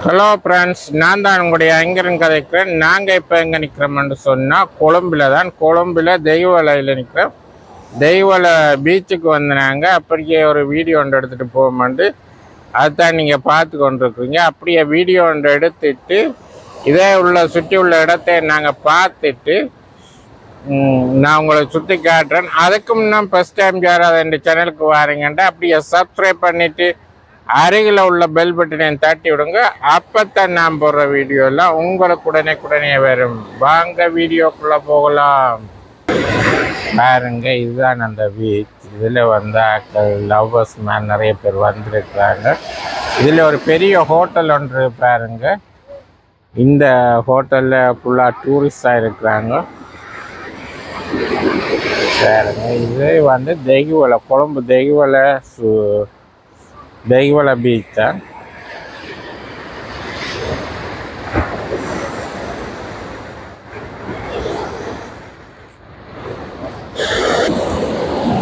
Hello friends, நான் தான் உங்களுடைய ஐங்கரன் கதைக்கிறேன். நாங்கள் இப்போ எங்கே நிற்கிறோம்னு சொன்னால் கொழும்பில் தெய்வலையில் நிற்கிறோம். தெய்வலை பீச்சுக்கு வந்தாங்க. அப்படியே ஒரு வீடியோ ஒன்று எடுத்துகிட்டு போகும்போது அதுதான் நீங்கள் பார்த்து கொண்டிருக்குறீங்க. அப்படியே வீடியோ ஒன்று எடுத்துட்டு இதே சுற்றி உள்ள இடத்தை நாங்கள் பார்த்துட்டு நான் உங்களை சுற்றி காட்டுறேன். அதுக்கு முன்னே ஃபஸ்ட் டைம் யாராவது இந்த சேனலுக்கு வாரீங்கன்ட்டு அப்படியே சப்ஸ்கிரைப் பண்ணிவிட்டு அருகில் உள்ள பெல் பட்டனையும் தட்டி விடுங்க. அப்போத்தான் நான் போடுற வீடியோலாம் உங்களுக்கு உடனே வரும். வாங்க வீடியோக்குள்ளே போகலாம். பாருங்க, இதுதான் அந்த பீச். இதில் வந்தாக்கள் லவ்வர்ஸ் மேன் நிறைய பேர் வந்திருக்கிறாங்க. இதில் ஒரு பெரிய ஹோட்டல் ஒன்று பாருங்க. இந்த ஹோட்டலில் ஃபுல்லாக டூரிஸ்டாக இருக்கிறாங்க பாருங்க. இது தெய்வலை, கொழும்பு தெய்வலை பீச் தான்.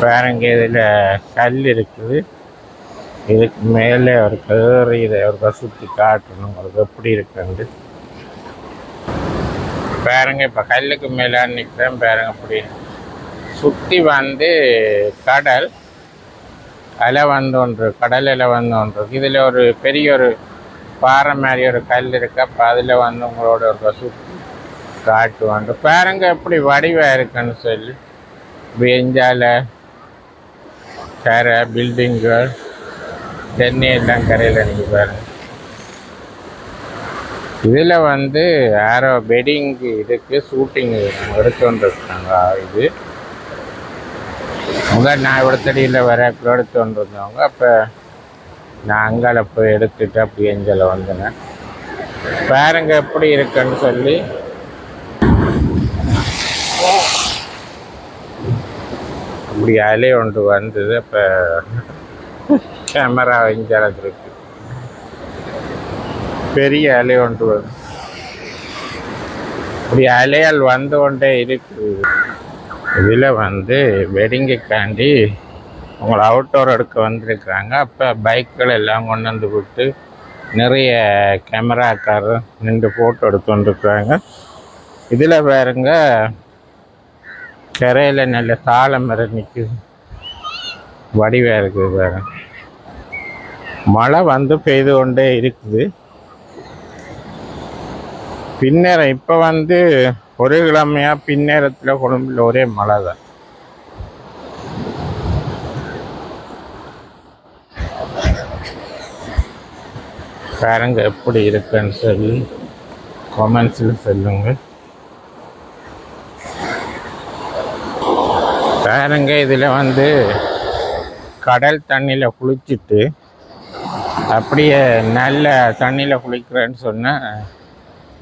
பாருங்க, இதில் கல் இருக்குது. இதுக்கு மேலே ஒரு கேறி இதை ஒரு சுற்றி காட்டணும் உங்களுக்கு எப்படி இருக்குன்னு. பாருங்க, இப்போ கல்லுக்கு மேலே நிற்கிறேன் பாருங்க. அப்படி சுற்றி கடல் அலை கடல் அலை ஒன்று. இதில் ஒரு பெரிய ஒரு பாறை மாதிரி ஒரு கல் இருக்கு. அப்போ அதில் உங்களோட ஒரு சுற்றி காட்டுவாங்க. பாருங்க எப்படி வடிவாக இருக்குன்னு சொல்லி. பெஞ்சால கரை, பில்டிங்குகள், தென்னை எல்லாம் கரையில் நீங்கள் பாருங்க. இதில் யாரோ வெட்டிங்கு இதுக்கு ஷூட்டிங் எடுத்துருக்காங்க. இது நான் இவ்வளோத்தடியில் எடுத்துட்டு இருந்தவங்க. அப்போ நான் அங்கால போய் எடுத்துட்டு அப்படி எஞ்சால வந்தேன். பாருங்க எப்படி இருக்குன்னு சொல்லி. அப்படி அலை ஒன்று வந்தது. அப்போ கேமரா எஞ்சாலத்துருக்கு பெரிய அலை ஒன்று வருது. இப்படி அலையால் வந்து கொண்டே இருக்குது. இதில் வெட்டிங்குக்காண்டி உங்களை அவுட்டோர் எடுக்க வந்திருக்கிறாங்க. அப்போ பைக்குகள் எல்லாம் கொண்டு வந்து விட்டு நிறைய கேமராக்காரர் நின்று ஃபோட்டோ எடுத்து வந்துருக்குறாங்க. இதில் பாருங்க, கரையில் நல்ல தாழை மரம் நிற்குது, வடிவாக இருக்குது பாருங்க. மழை பெய்து கொண்டே இருக்குது. பின்னேரம் இப்போ ஒரு கிழமையாக பின்னேரத்தில் கொழும்பில் ஒரே மழை தான். பாருங்க எப்படி இருக்குன்னு சொல்லி கமெண்ட்ஸில் சொல்லுங்க. பாருங்க, இதில் கடல் தண்ணியில் குளிச்சுட்டு அப்படியே நல்ல தண்ணியில் குளிக்கிறேன்னு சொன்னால்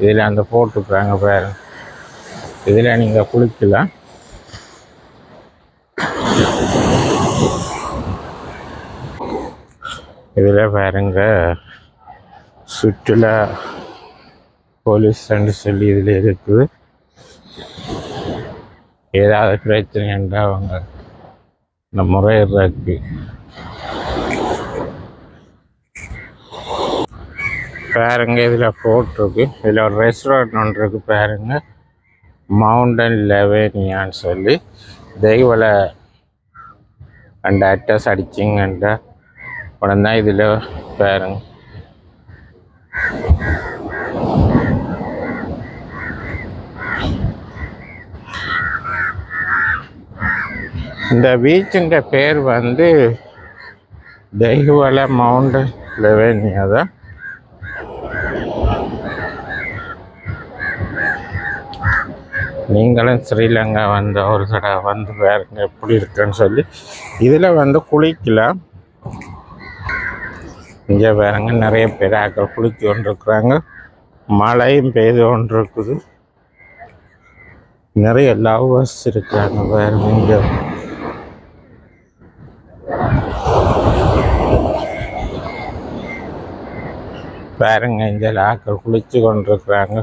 இதில் போட்டுக்கிறாங்க பாருங்க. இதில் நீங்கள் குளிக்கலாம். இதில் பாருங்க, சுற்றுலா போலீஸ்ன்னு சொல்லி இதில் இருக்குது. ஏதாவது பிரச்சனைண்டா அவங்க இந்த முறையிடுறதுக்கு. பாருங்க, இதில் போட்டிருக்கு. இதில் ஒரு ரெஸ்டாரண்ட் ஒன்று இருக்குது பாருங்க, மவுண்டன் லெவேனியான்னு சொல்லி. தெய்வலை அந்த அட்ரஸ் அடிச்சிங்கன்ற உடனே இதில் பாருங்க. இந்த பீச்சுன்ற பேர் தெய்வலை மவுண்டன் லெவேனியா தான். நீங்களும் ஸ்ரீலங்கா ஒரு தடவை பாருங்க எப்படி இருக்குன்னு சொல்லி. இதில் குளிக்கலாம். இங்கே பாருங்க, நிறைய பேர் ஆக்கள் குளிச்சு கொண்டிருக்கிறாங்க. மழையும் பெய்து கொண்டு இருக்குது. நிறைய லவ்வர்ஸ் இருக்காங்க பாருங்க. இங்கே பாருங்க, இங்கே ஆக்கள் குளிச்சு கொண்டிருக்கிறாங்க.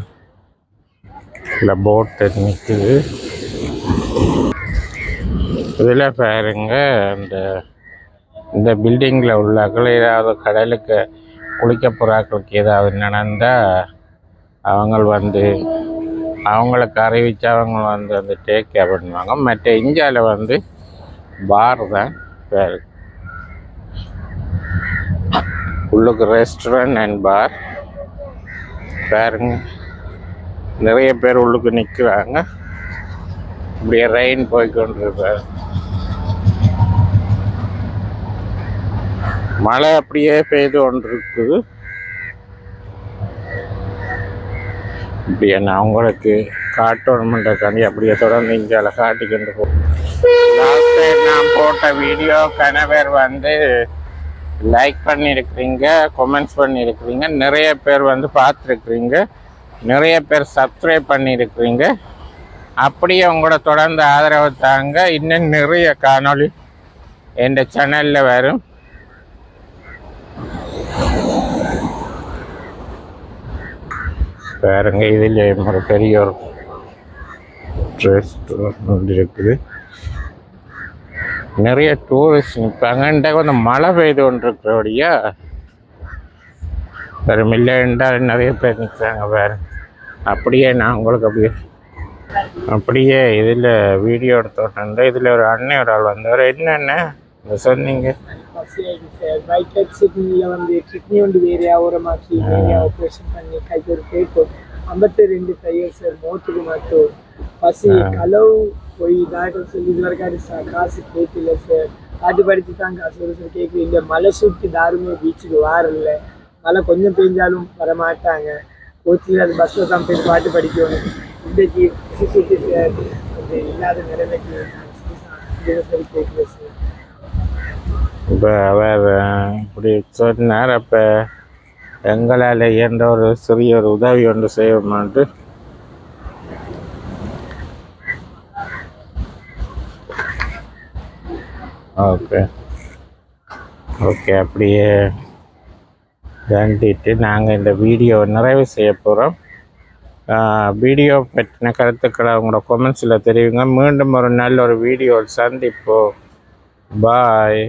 இல்லை போட்டு நிற்குது. இதில் பாருங்க, இந்த பில்டிங்கில் உள்ளாக்கள் ஏதாவது கடலுக்கு குளிக்க போகிறாக்களுக்கு ஏதாவது நடந்தால் அவங்க வந்து அவங்களுக்கு அறிவித்து அவங்க வந்து அந்த டேக் கேர் பண்ணுவாங்க. மற்ற இந்தியாவில் வந்து பார் தான் வேறு, உள்ளுக்கு ரெஸ்டாரண்ட் அண்ட் பார் பாருங்க. நிறைய பேர் உள்ளுக்கு நிற்கிறாங்க. இப்படியே ரெயின் போய்கொண்டிருப்பார். மழை அப்படியே பெய்து கொண்டு இருக்குது. இப்படியே நான் உங்களுக்கு காட்டணுமென்றக்காண்டி அப்படியே தொடர்ந்து இந்தியாவில் காட்டிக்கொண்டு போகிறேன். லாஸ்ட் டைம் நான் போட்ட வீடியோ கணவர் வந்து லைக் பண்ணியிருக்கிறீங்க, கமெண்ட்ஸ் பண்ணியிருக்கிறீங்க, நிறைய பேர் வந்து பார்த்துருக்குறீங்க, நிறைய பேர் சப்ஸ்கிரைப் பண்ணியிருக்கிறீங்க. அப்படியே உங்களோட தொடர்ந்து ஆதரவு தாங்க. இன்னும் நிறைய காணொளி என் சேனலில் வரும். பாருங்க, இதில் ஒரு பெரிய ஒரு ரெஸ்டாரண்ட் இருக்குது. நிறைய டூரிஸ்ட் நிற்பாங்க. கொஞ்சம் மழை பெய்து கொண்டு இருக்கிறபடியா வெறும் இல்லைண்டா நிறைய பேர் நிற்கிறாங்க. வேறு அப்படியே நான் உங்களுக்கு அப்படியே இதில் வீடியோ எடுத்தோட்டேன். இதில் ஒரு அண்ணன் ஒரு ஆள் வந்தவர். என்னென்ன சொன்னீங்க? வந்து கிட்னி வந்து வேறையா ஓரமாக்கி ஆப்ரேஷன் பண்ணி கைக்கு ஒரு கேட்கும் 52 தையல் சார். மோத்துக்கு மட்டும் பசி களவு போய் டாக்டர் சொல்லி இது வரைக்கும் காசு கேட்கல சார். காட்டு படிச்சு தான் காசு ஒரு சார் கேட்கல. இந்த மலை சுட்டு யாருமே பீச்சுக்கு வாரில்ல. மழை கொஞ்சம் பெஞ்சாலும் வரமாட்டாங்க. கோச்சில் அது பஸ்ஸில் தான் போய் பாட்டு படிக்கணும். இன்றைக்கு சுற்றி சார் கொஞ்சம் இல்லாத நிலைமைக்கு சரி கேட்கல சார். இப்போ அவர் இப்படி சொன்னார். அப்போ எங்களால் இயன்ற ஒரு சிறிய ஒரு உதவி ஒன்று செய்வோமான்ட்டு ஓகே அப்படியே வேண்டிட்டு நாங்கள் இந்த வீடியோவை நிறைவு செய்ய போகிறோம். வீடியோ பற்றின கருத்துக்களை அவங்களோட கொமெண்ட்ஸில் தெரிவிங்க. மீண்டும் ஒரு நல்ல ஒரு வீடியோ சந்திப்போம். பாய்.